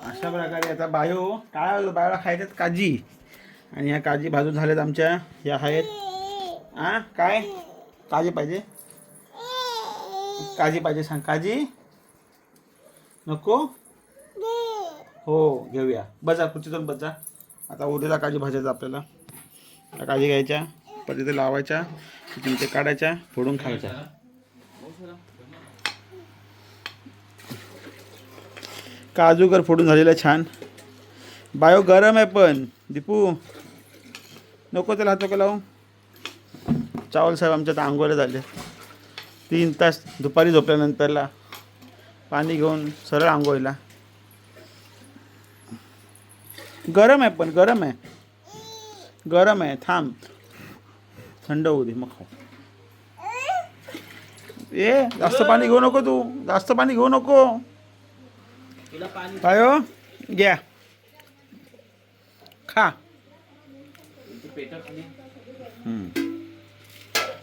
अशा प्रकारे आता बायोला खायच्यात काजी. आणि ह्या काजी भाजून झाल्यात आमच्या. ह्या आहेत काय काजी पाहिजे? काजी पाहिजे सांग. काजी नको? हो घेऊया. बजा खुर्चीतून बजा. आता उद्याला काजी भाजायचं आपल्याला. काजी घ्यायच्या, परत इथे लावायच्या, तिथे काढायच्या, फोडून खायच्या. काजूगर फोडून झालेला छान. बायो गरम आहे पण दीपू नको त्याला हात लावू. चावल साहेब आमच्या तर आंघोळ्या झाले. 3 तास दुपारी झोपल्यानंतरला पाणी घेऊन सरळ आंघोळीला. गरम आहे पण गरम आहे थांब थंड होऊ दे मग खाऊ. जास्त पाणी घेऊ नको तू. जास्त पाणी घेऊ नको. बायो घ्या खा.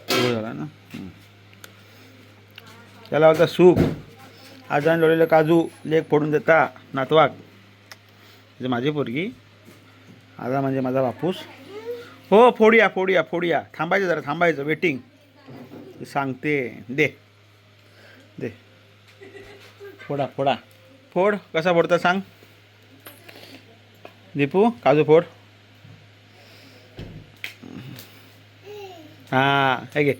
झाला ना. त्याला होता सूप. आजान लोळलेलं काजू लेग फोडून देता नातवाक. म्हणजे माझी पोरगी. आजा म्हणजे माझा बापूस. हो फोडूया. थांबायचं जरा थांबायचं. वेटिंग सांगते. दे फोड. कसा फोडता सांग दीपू. काजू फोड. हां हे घे.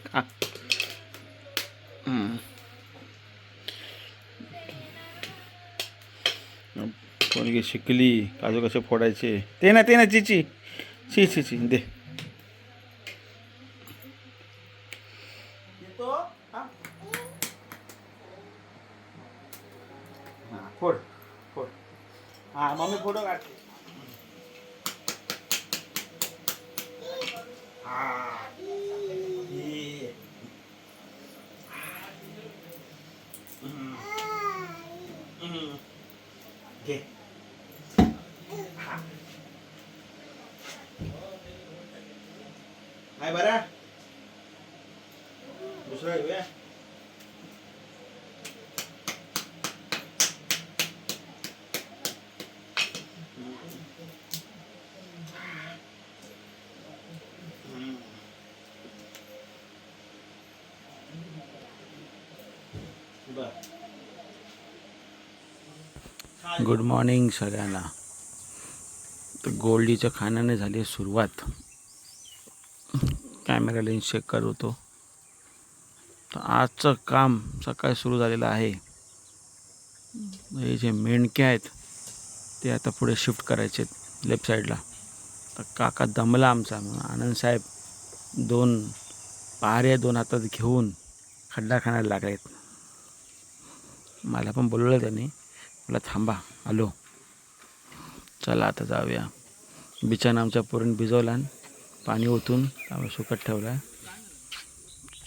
पोरगी शिकली काजू कसे फोडायचे. ते ना चिची दे. फोड. हां मम्मी फोटो काढते. घे. हाय बरा. दुसरा घेऊया. गुड मॉर्निंग सगळ्यांना. तर गोल्डीच्या खाण्याने झाली सुरुवात. कॅमेरा लेन्स चेक करत होतो. तर आजचं काम सकाळी सुरू झालेलं आहे. हे जे मेंढके आहेत ते आता पुढे शिफ्ट करायचे लेफ्ट साईडला. तर काका दमला आमचा. आनंद साहेब 2 पहारे 2 हातात घेऊन खड्डा खाण्याला लागलेत. मला पण बोलवलं त्यांनी. मला थांबा आलो. चला आता जाऊया. बिछाना आमच्या पोरीने भिजवला. पाणी ओतून त्यामुळे सुकत ठेवला.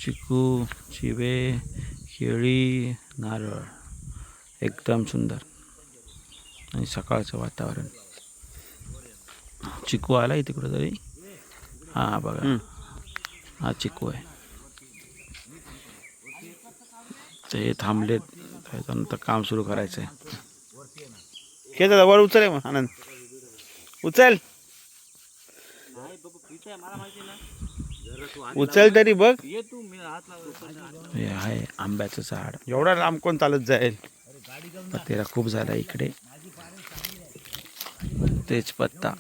चिकू, चिवे, केळी, नारळ एकदम सुंदर. आणि सकाळचं वातावरण. चिकू आला इथे कुठेतरी. हां बघा हा चिकू आहे. ते थांबलेत. त्याच्यानंतर काम सुरू करायचं आहे. घे दादा वर उचल. मग आनंद उचल. उचल तरी बघ. हे आहे आंब्याचं झाड. एवढा लांब कोण चालत जाईल. तेरा खूप झाला इकडे. तेजपत्ता.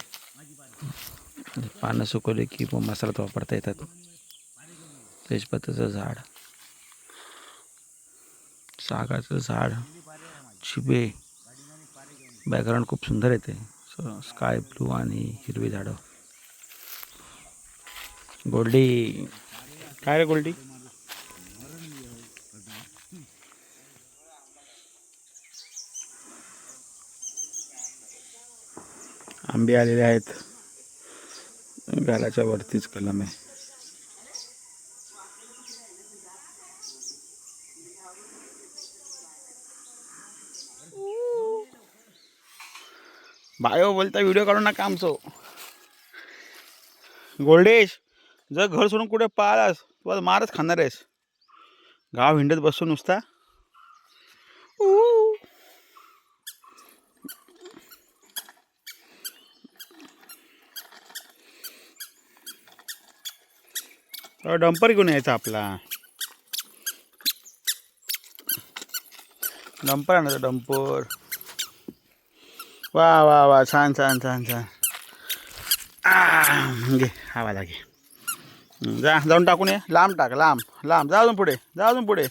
पानं सुकवले की मसाल्यात वापरता येतात. तेजपत्त्याचं झाड, सागाचं झाड, चिबे. बॅकग्राऊंड खूप सुंदर येते. स्काय ब्लू आणि हिरवी झाडं. गोल्डी काय रे गोल्डी. आंबे आलेले आहेत. गालाच्या वरतीच कलम आहे. बायो बोलता व्हिडिओ काढून नका आमचं. गोल्डेश जर घर सोडून कुठे पाहिलास तू आज मारच खाणार आहेस. गाव हिंडत बसून नुसता. डंपर घेऊन यायचा आपला. डंपर आणायचा डंपर. वा वा वा छान छान छान छान. घे हवा लागे. जा जाऊन टाकून ये. लांब टाक लांब लांब. जा अजून पुढे जा अजून पुढे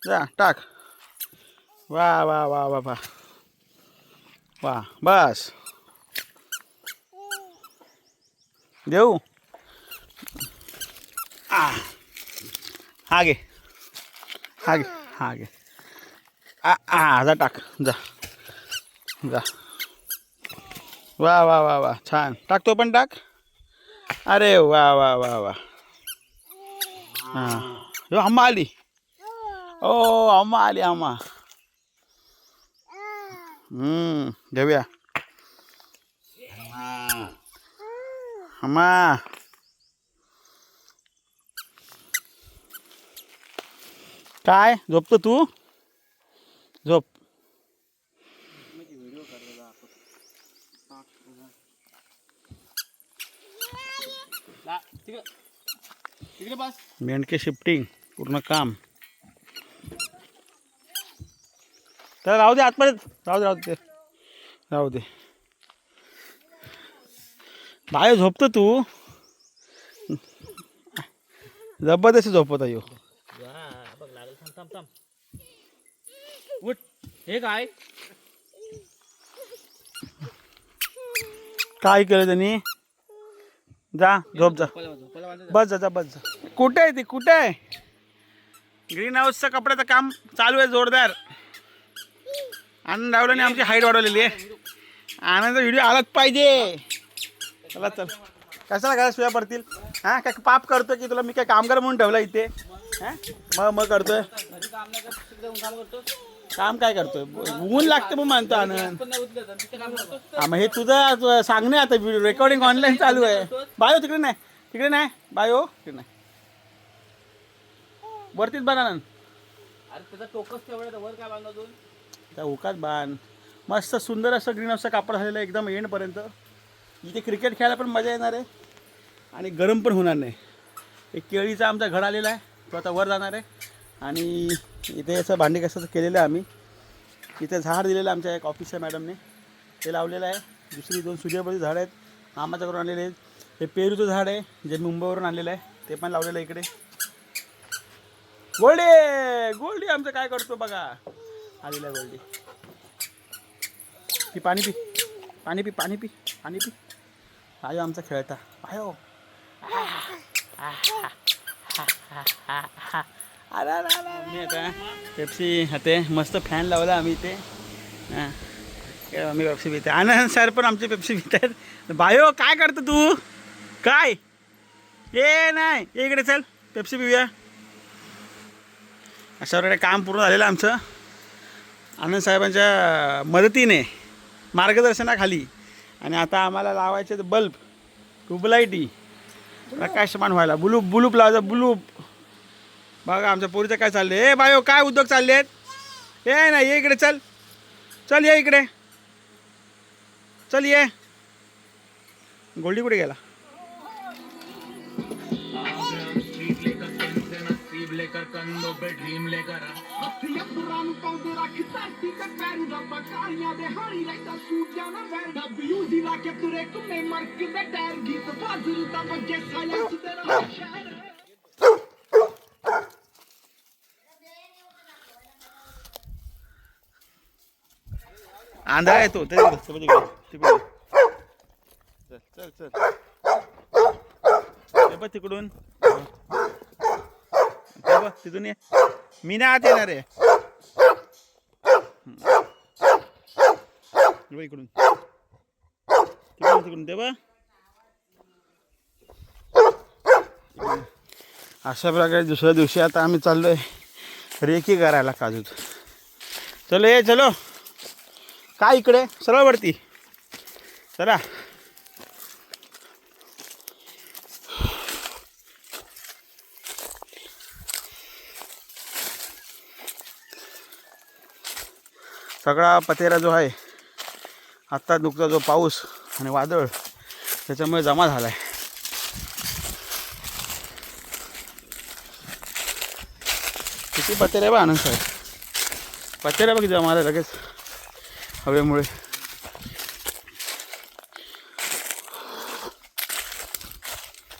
जा टाक. वा वा वा वा वा वा बस देऊ. हा घे हा घे हा घे. जा टाक जा जा. वा वा वा वा छान. टाक तो पण टाक. अरे वा वा वा वा. हां हो अम्मा आली. ओ अम्मा आली अम्मा. घेऊया अम्मा. काय झोपतो तू. झोप. मेंढके शिफ्टिंग पूर्ण काम. तर राहू दे आतमध्ये. राहू दे राहू दे राहू दे. बाहेर झोपतो तू. जबरदस्ती झोपवता येऊ. उठ. हे काय काय केलं त्यांनी. जा झोप जा. बस जा जा बस जा. कुठे आहे ती कुठे आहे. ग्रीन हाऊसचं कपड्याचं काम चालू आहे जोरदार. आनंद डावल्याने आमची हाईट वाढवलेली आहे. आनंद व्हिडिओ आलाच पाहिजे. चला चल. कशाला घरात सुया पडतील. हां काय पाप करतो की तुला मी काय कामगार म्हणून ठेवला इथे. हां मग करतोय काम. काय करतोय ऊन लागतं मग मानतो आनंद. हां मग हे तुझं सांगणे आता. रेकॉर्डिंग ऑनलाईन चालू आहे. बायो तिकडे नाही तिकडे नाही. बायो तिकडे नाही. वरतीच बांधा. अरे त्याचा टोकस तेवढं वर काय बांधा अजून. त्या उकात बांध. मस्त सुंदर असं ग्रीन हाऊसचा कापड झालेलं आहे एकदम एंडपर्यंत. इथे क्रिकेट खेळायला पण मजा येणार आहे आणि गरम पण होणार नाही. एक केळीचा आमचा घड आलेला आहे. तो आता वर जाणार आहे. आणि इथे असं भांडी कसं केलेलं आहे आम्ही. इथे झाड दिलेलं आहे आमच्या एक ऑफिसच्या मॅडमने. ते लावलेलं आहे. दुसरी 2 सूर्यफुलाची झाडं आहेत. मामाच्या घरून आणलेले आहेत. हे पेरूचं झाड आहे जे मुंबईवरून आणलेलं आहे. ते पण लावलेलं आहे इकडे. गोल्डी गोल्डी आमचं काय करतो बघा. आलेलं आहे गोल्डी. पी पाणी पी पाणी पी पाणी पी पाणी पी. आयो आमचा खेळता. आयो मी आता पेप्सी खाते. मस्त फॅन लावला आम्ही इथे. हां आम्ही पेप्सी पिते. आनंद सर पण आमची पेप्सी पित आहेत. बायो काय करतो तू. काय ये नाही ये इकडे चल पेप्सी पिऊया. अशा प्रकारे काम पूर्ण झालेलं आमचं आनंद साहेबांच्या मदतीने मार्गदर्शनाखाली. आणि आता आम्हाला लावायचे बल्ब ट्यूबलाईटी प्रकाशमान व्हायला. बुलूप बुलूप लावायचा बुलूप. बघा आमच्या पोरीचं काय चाललं आहे. बायो काय उद्योग चालले आहेत. ये नाही ये इकडे चल. चल ये इकडे चल ये. गोल्डी कुठे गेला. लेकर कंधों पे ड्रीम लेकर पुरान पाउडर रख धरती पे पैर रब्बा कालियां दे हारी रहता सूटियां ना वैरदा ब्यूजी लाके तुरे कुने मरक दे डर गीत बाजूदा बगे साया तेरा शहर. आंधळा येतो चल चल चल. ते बघ तिकडून. तिथून ये. मी नाही आत येणार आहे. इकडून तिकडून ते बघ. अशा प्रकारे दुसऱ्या दिवशी आता आम्ही चाललोय रेकी करायला काजूत. चलो ये चलो. काय इकडे सरळ वरती चला. सगळा पतेरा जो आहे आत्ता नुकता जो पाऊस आणि वादळ त्याच्यामुळे जमा झाला आहे. किती पत्तेर आहे बा आनंद साहेब. पत्तेर बघ जमाला लगेच हवेमुळे.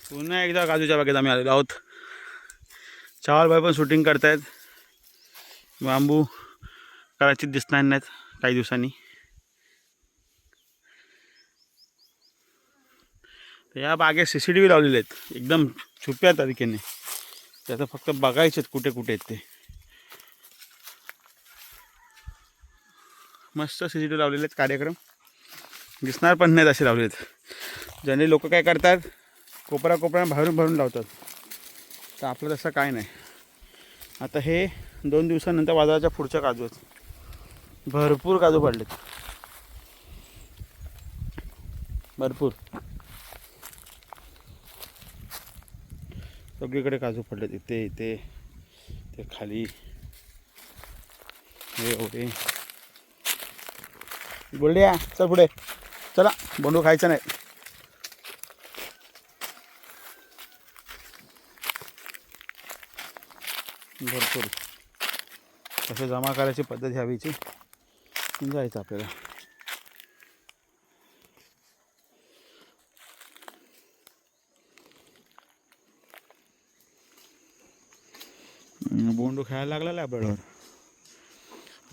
पुन्हा एकदा काजूच्या बागेत आम्ही आलेलो आहोत. चावलभाई पण शूटिंग करतायत. बांबू कदाचित दिसणार नाहीत काही दिवसांनी. तर या बागेत CCTV लावलेले आहेत एकदम छुप्या तरीकेने. त्याचं फक्त बघायचे आहेत कुठे कुठे आहेत ते. मस्त CCTV लावलेले आहेत. कार्यक्रम दिसणार पण नाहीत असे लावलेत. ज्याने लोक काय करतात कोपऱ्या भरून भरून लावतात. तर आपलं तसं काय नाही. आता हे 2 दिवसानंतर बाजाराच्या पुढच्या काजू आहेत. भरपूर काजू पडलेत भरपूर. सगळीकडे काजू पडलेत. इथे इथे ते खाली हे एवढे. बोलड्या चल पुढे चला. बोंडू खायचं नाही. भरपूर कसे जमा करायची पद्धत ह्यावीची जायचं आपल्याला. बोंडू खायला लागला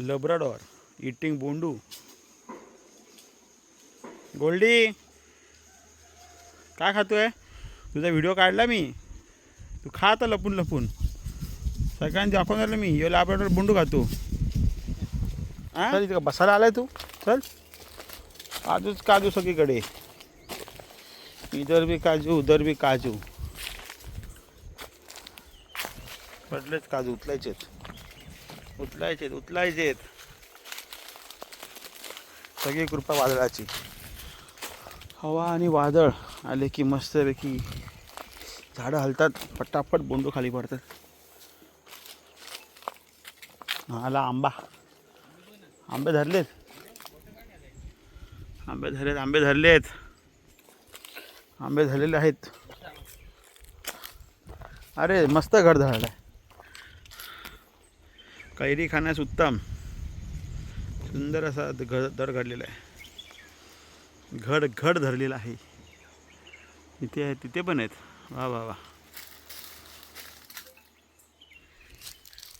लब्राडोर इटिंग बोंडू. गोल्डी काय खातोय? तुझा व्हिडिओ काढला मी. तू खा आता लपून लपून. सगळ्यांनी दाखवून राहिलं मी. यो लॅब्राडोर बोंडू खातो. चल इथं बसायला आलाय तू. चल काजूच काजू सगळीकडे. इधर भी काजू उधर भी काजू. पडलेच काजू. उचलायचेत. सगळी कृपा वादळाची. हवा आणि वादळ आले की मस्तपैकी झाडं हलतात. पटापट बोंडू खाली पडतात. आला आंबा. आंबे धरलेत. आंबे धरलेले आहेत. अरे मस्त घड धरलं आहे. कैरी खाण्यास उत्तम. सुंदर असा दर घडलेला आहे. घड धरलेला आहे. इथे आहे तिथे पण आहेत. वा वा वा.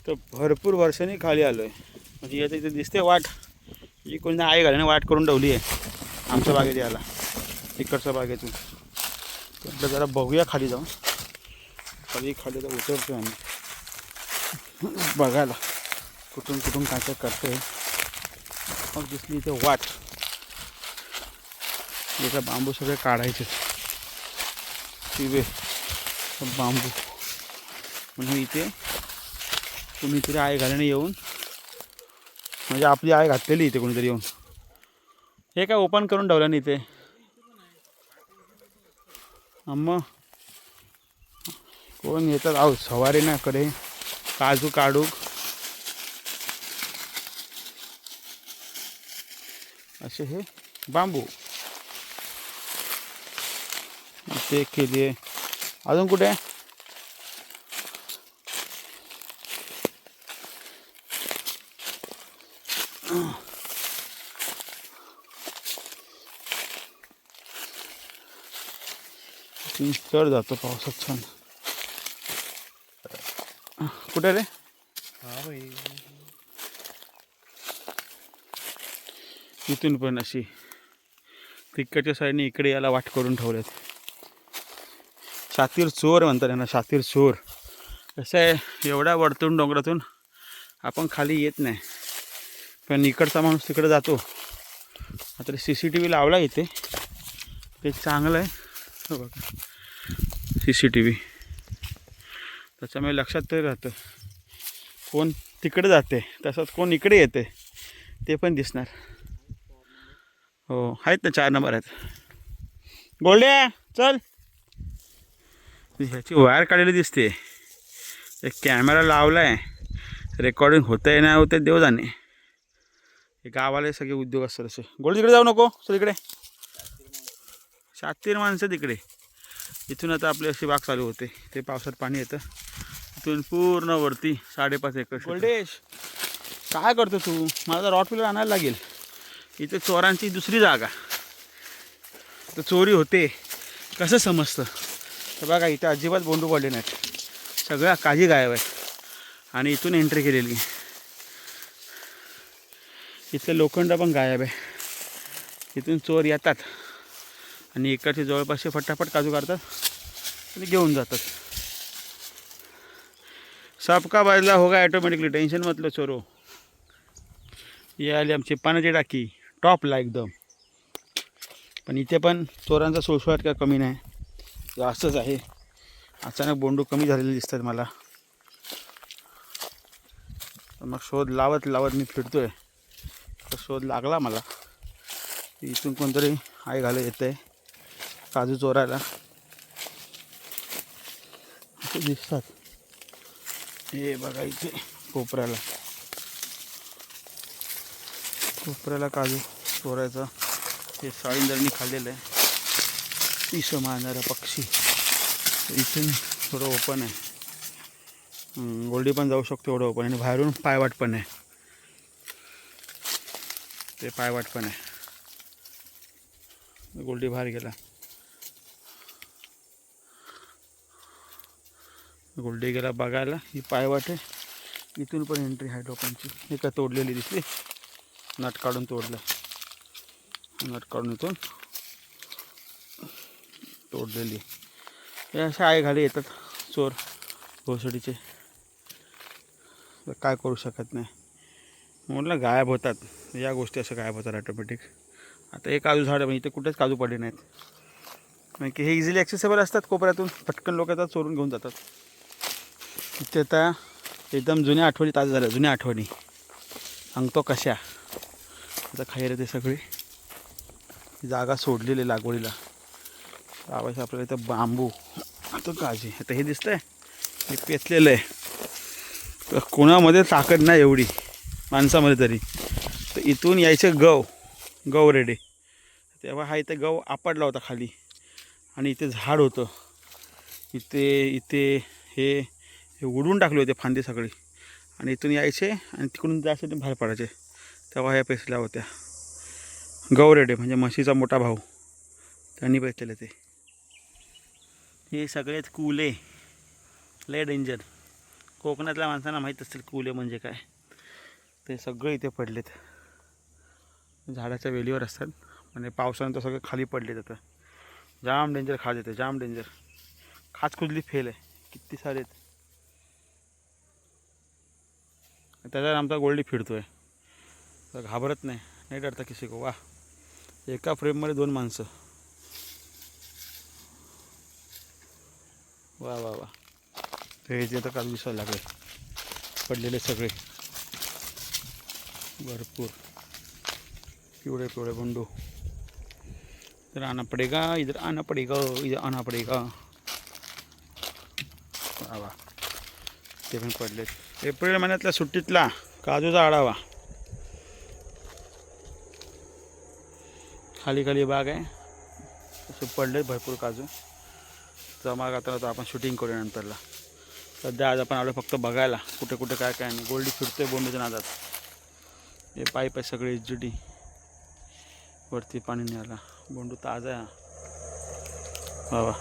तर भरपूर वर्षांनी खाली आलो आहे. म्हणजे याचं इथे दिसते वाट. ही कोणी आई घालीने वाट करून ठेवली आहे आमच्या बागेत यायला. इकडच्या बागेतून म्हटलं जरा बघूया खाली जाऊन. खाली तर उतरतो आम्ही बघायला कुठून काय काय करतोय. मग दिसली इथे वाट. इथं बांबू सगळे काढायचे. शिवे बांबू म्हणून इथे कुणीतरी आई घालणे येऊन म्हणजे आपली आई घातलेली इथे कोणीतरी येऊन. हे काय ओपन करून ठेवलं नाही इथे. मग कोण येतात आहो सवारी ना कडे काजू काढू. असे हे बांबू ते केली. अजून कुठे? चढ जातो पावसात छान. कुठे रे? हा भाई इथून पण अशी तिकडच्या साईडने इकडे याला वाट करून ठेवलेत. शातीर चोर म्हणतात यांना. शातीर चोर. कसं आहे एवढ्या वरतून डोंगरातून आपण खाली येत नाही. पण इकडचा माणूस तिकडे जातो. आता CCTV लावला इथे. ते चांगलं आहे बघा CCTV. त्याच्यामुळे लक्षात तरी राहतं कोण तिकडे जाते तसंच कोण इकडे येते ते पण दिसणार. हो आहेत ना 4 नंबर आहेत. गोल्ड्या चल. ह्याची वायर काढलेली दिसते. एक कॅमेरा लावला आहे. रेकॉर्डिंग होतं आहे नाही होते देव जाणे. हे गावाला सगळे उद्योग असतात असे. गोल्ड तिकडे जाऊ नको. चल इकडे. शातीर माणसं तिकडे. इथून आता आपली अशी बाग चालू होते. ते पावसात पाणी येतं. इथून पूर्ण वरती 5.5 एकर. गोल्डेश काय करतो तू? मला तर रॉटविलर आणायला लागेल. इथे चोरांची दुसरी जागा, तर चोरी होते कसं समजतं? तर बघा इथे अजिबात बोंडू पडले नाहीत, सगळ्या काजी गायब आहे. आणि इथून एंट्री केलेली, इथले लोखंड पण गायब आहे. इथून चोर येतात आणि इकडचे जवळपासचे फटाफट काजू काढतात आणि घेऊन जातात. सबका बदला होगा ऑटोमॅटिकली, टेन्शन मतलं चोरो. ही आली आमची पाण्याची टाकी टॉपला एकदम. पण इथे पण चोरांचा सुळसुळाट काय कमी नाही, जास्तच आहे. अचानक बोंडू कमी झालेले दिसतात मला. मग शोध लावत लावत मी फिरतोय, तर शोध लागला मला. इथून कोणतरी आई घालत येत आहे काजू चोरायला, असे दिसतात. हे बघा इथे कोपऱ्याला काजू चोरायचा. हे साळींदरनी खाल्लेलं आहे, पिसं मारणारा पक्षी. इथून थोडं ओपन आहे, गोल्डी पण जाऊ शकतो एवढं ओपन. आणि बाहेरून पायवाट पण आहे, ते पायवाट पण आहे. गोल्डी बाहेर गेला, गोल्डी गेला बघायला. ही पायवाट आहे, इथून पण एंट्री आहे लोकांची. हे का तोडलेली दिसली, नट काढून तोडलं, नट काढून इथून तोडलेली. हे असे आई घाले येतात चोर घोसडीचे, काय करू शकत नाही. म्हटलं गायब होतात या गोष्टी, असं गायब होतात ऑटोमॅटिक. आता हे काजू झाड आहे, इथे कुठेच काजू पडले नाहीत, कारण की हे इझिली ॲक्सेसेबल असतात. कोपऱ्यातून पटकन लोक येतात, चोरून घेऊन जातात. इथे आता एकदम जुन्या आठवणी ताज्या झाल्या, जुन्या आठवणी सांगतो कशा. आता खायला ते सगळी जागा सोडलेली लागवडीला लावायचं आपल्याला. इथं बांबू, आता काजी. आता हे दिसतंय हे पेचलेलं आहे, तर कोणामध्ये ताकद नाही एवढी माणसामध्ये तरी. तर इथून यायचे गव रेडे. तेव्हा हा इथे गव आपडला होता खाली, आणि इथे झाड होतं. इथे हे उडून टाकले होते फांदे सगळे, आणि इथून यायचे आणि तिकडून जायचे बाहेर पडायचे. तेव्हा ह्या पेचल्या होत्या. गवरेडे म्हणजे म्हशीचा मोठा भाऊ, त्यांनी पेचलेले ते. हे सगळेच कुले, लय डेंजर. कोकणातल्या माणसांना माहीत असतील कुले म्हणजे काय. ते सगळे इथे पडलेत, झाडाच्या वेलीवर असतात. म्हणजे पावसानंतर सगळे खाली पडलेत. आता जाम डेंजर खाज येते, जाम डेंजर. खाज खुजली फेल आहे, किती सारे आहेत. त्याच्यावर आमचा गोल्डी फिरतोय, तर घाबरत नाही, नाही डरता किसी को. वा, एका फ्रेममध्ये 2 माणसं. वा वा वा. ते तर काल दिसायला लागले पडलेले सगळे, भरपूर पिवळे पिवळे बंडू. इधर आना पडेगा, इधर आना पडेगा, इधर आना पडेगा. वा वा, ते पण पडलेत. एप्रिल महिन्यातल्या सुट्टीतला काजूचा आढावा. खाली खाली बाग आहे, तसे पडलेत भरपूर काजू. जमा करताना आपण शूटिंग करूया नंतरला. सध्या आज आपण आलो फक्त बघायला कुठे कुठे काय काय नाही. गोल्डी फिरतोय बोंडूच्या नादात. हे पाईप आहे सगळे एचजीडी, वरती पाणी नाही आला. बोंडू ताजा आहे बाबा.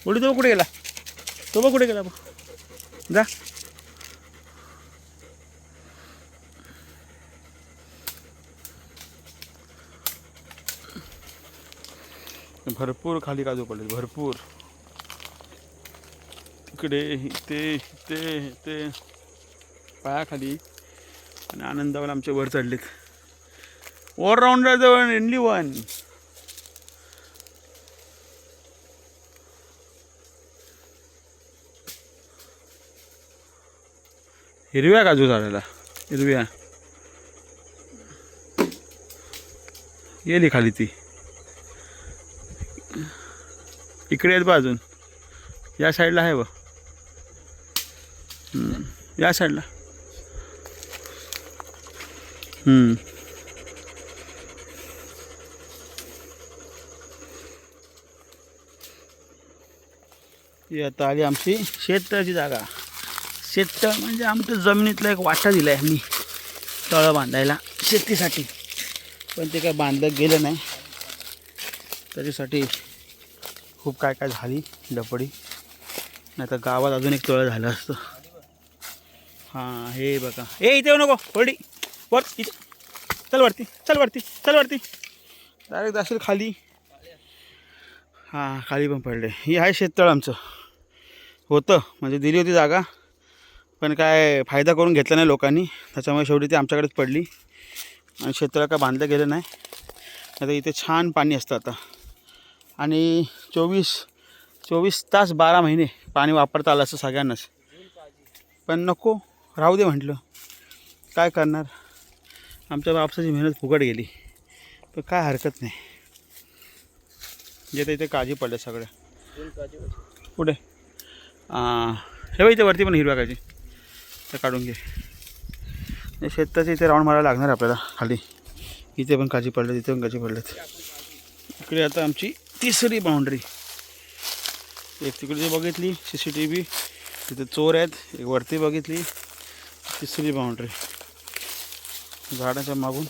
गोल्डी तो कुठे गेला? तो बघ कुठे गेला बघ, जा. भरपूर खाली काजू पडले, भरपूर. तिकडे इथे पायाखाली. आणि आनंदावर आमचे वर चढलेत. ऑलराऊंडर जवळ एनली 1. हिरव्या काजू झाडाला, हिरव्या गेली खाली. ती इकडे आहेत बा, अजून या साईडला आहे बा, या साईडला. ही आता आली आमची शेततळाची जागा. शेततळ म्हणजे आमच्या जमिनीतला एक वाटा दिला आहे मी तळं बांधायला शेतीसाठी, पण ते काय बांधलं गेलं नाही. त्याच्यासाठी खूप काय काय झाली डपडी, नाही तर गावात अजून एक तळं झालं असतं. हां हे बघा, इथे येऊ नको वरती, वर इथे चल वरती, चल वरती, चल वरती, डायरेक्ट जाशील खाली. हां खाली पण पडले. ही आहे शेततळ आमचं. होतं म्हणजे दिली होती जागा, पण काय फायदा करून घेतला नाही लोकांनी, त्याच्यामुळे शेवटी ती आमच्याकडेच पडली आणि शेततळं काय बांधलं गेलं नाही. आता इथे छान पाणी असतं आता आणि 24 तास 12 महिने पाणी वापरता आलं असं सगळ्यांनाच, पण नको राहू दे म्हटलं, काय करणार. आमच्या बापसाची मेहनत फुकट गेली, पण काय हरकत नाही. जे इथे काळजी पडल्या सगळ्या. पुढे हे बघ इथे वरती पण हिरव्या काळजी तर काढून घे. शेताचे इथे राऊंड मारायला लागणार आपल्याला खाली. इथे पण काळजी पडले, तिथे पण काळजी पडलेत. इकडे आता आमची तिसरी बाउंड्री. एक तिकडे बघितली CCTV, तिथे चोर आहेत. एक वरती बघितली, तिसरी बाउंड्री. झाडाच्या मागून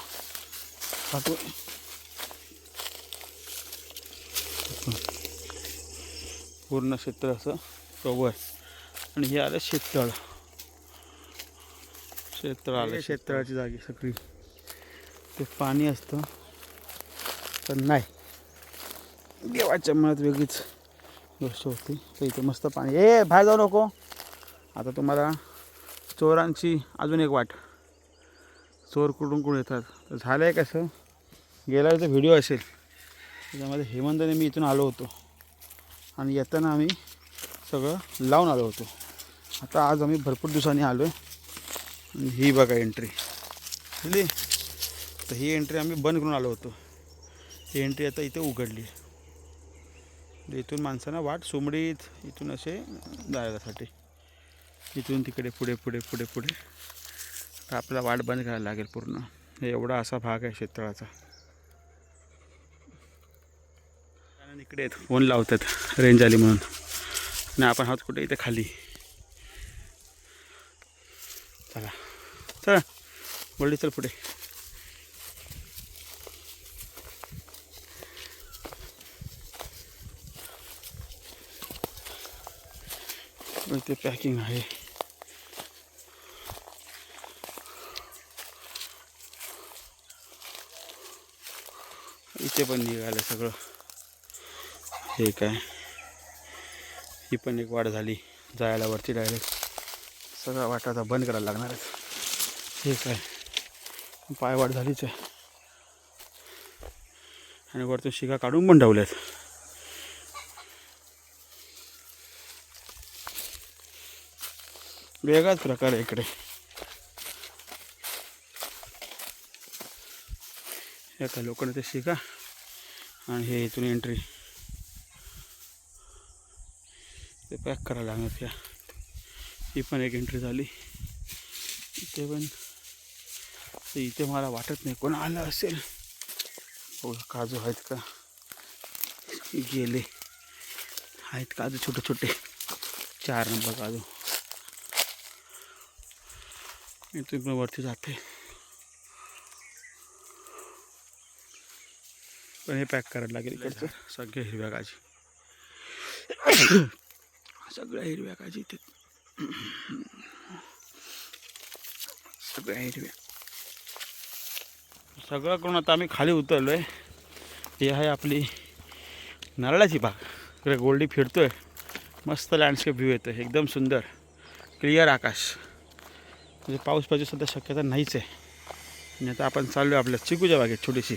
पाठवू. पूर्ण शेततळ असं कव्हर. आणि हे आलं शेततळ. शेततळ आलं, शेततळाची जागी सगळी. ते पाणी असतं पण नाही, देवाच्या मनात वेगळीच गोष्ट होती. तर इथे मस्त पाणी. बाहेर जाऊ नको. आता तुम्हाला चोरांची अजून एक वाट. चोर कुठून येतात. तर झालं आहे कसं, गेला इथे व्हिडिओ असेल त्याच्यामध्ये हेमंतने मी इथून आलो होतो आणि येताना आम्ही सगळं लावून आलो होतो. आता आज आम्ही भरपूर दिवसांनी आलो आहे. आणि ही बघा एंट्री झाली. तर ही एंट्री आम्ही बंद करून आलो होतो. ही एंट्री आता इथे उघडली. इथून माणसांना वाट सुमडीत इथून असे जायसाठी, इथून तिकडे पुढे पुढे पुढे पुढे. तर आपल्याला वाट बंद करायला लागेल पूर्ण. हे एवढा असा भाग आहे शेततळाचा. इकडे फोन लावतात रेंज आली म्हणून, आणि आपण आहोत कुठे इथे खाली. चला चला बोलली, चल पुढे. इथे पॅकिंग आहे. इथे पण निघालं सगळं. हे काय, ही पण एक वाट झाली जायला वरती डायरेक्ट. सगळा वाट आता बंद करायला लागणार आहे. हे काय, पायवाट झालीच आहे. आणि वरतून शिगा काढून पण ठेवल्यात. वेगळाच प्रकार आहे इकडे. एका लोकांना ते शिका आणि हे इथून एंट्री. ते पॅक करायला लागणार. त्या ही पण एक एंट्री झाली. इथे पण, इथे मला वाटत नाही कोण आलं असेल. हो काजू आहेत का, गेले आहेत काजू छोटे छोटे. 4 नंबर काजू. इथून पण वरती जाते, पण हे पॅक करायला लागेल इकडचं. सगळे हिरव्या काजी, सगळ्या हिरव्या काजी इथे, सगळ्या हिरव्या. सगळं करून आता आम्ही खाली उतरलो आहे. ही आहे आपली नारळाची बाग. इकडे गोल्डी फिरतोय, मस्त लँडस्केप व्ह्यू येतो एकदम सुंदर. क्लिअर आकाश. म्हणजे पाऊस पाहिजे सध्या शक्यता नाहीच आहे. आणि आता आपण चाललो आहे आपल्या चिकूच्या बागेत. छोटीशी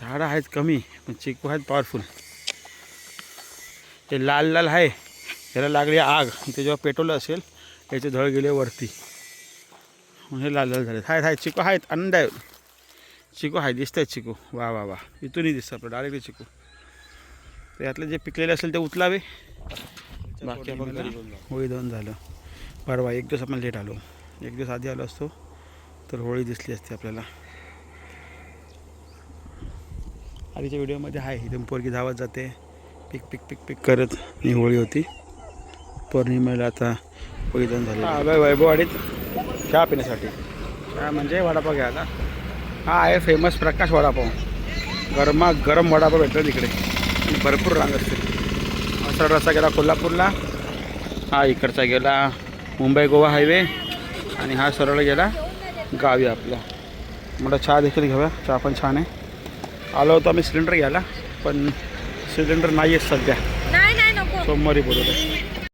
झाडं आहेत कमी, पण चिकू आहेत पॉवरफुल. ते लाल लाल आहे, ह्याला लागली आग. इथे जेव्हा पेटवलं असेल याचे झळ गेले वरती, हे लाल लाल झाले. आहेत चिकू आहेत, आनंद आहे. चिकू आहे, दिसत आहेत चिकू. वा वा वा, इथूनही दिसतं आपलं डायरेक्टली चिकू. तर यातले जे पिकलेले असेल ते उचलावे. बाकी आपण होळी 2 झालं. परवा एक दिवस आपण लेट आलो. एक दिवस आधी आलो असतो तर होळी दिसली असते आपल्याला. आधीच्या व्हिडिओमध्ये आहे इथून पोरगी धावत जाते पिक पिक पिक पिक करत. ही होळी होती. पौर्णिमेला आता होळीदान झाले. आलो वैभववाडीत चहा पिण्यासाठी. चहा म्हणजे वडापाव घ्यायला. हा आहे फेमस प्रकाश वडापाव. गरम वडापाव भेटतो तिकडे. भरपूर रांग असते. सरळ रस्ता गेला कोल्हापूरला. हा इकडचा गेला मुंबई गोवा हायवे. आणि हा सरळ गेला गावी आपला. मोठा चहा देखील घ्यावा. चहा पण छान आहे. आलो होतो आम्ही सिलेंडर घ्यायला पण सिलेंडर नाही आहे सध्या. नाही नको. सोमवारी बोलवलं.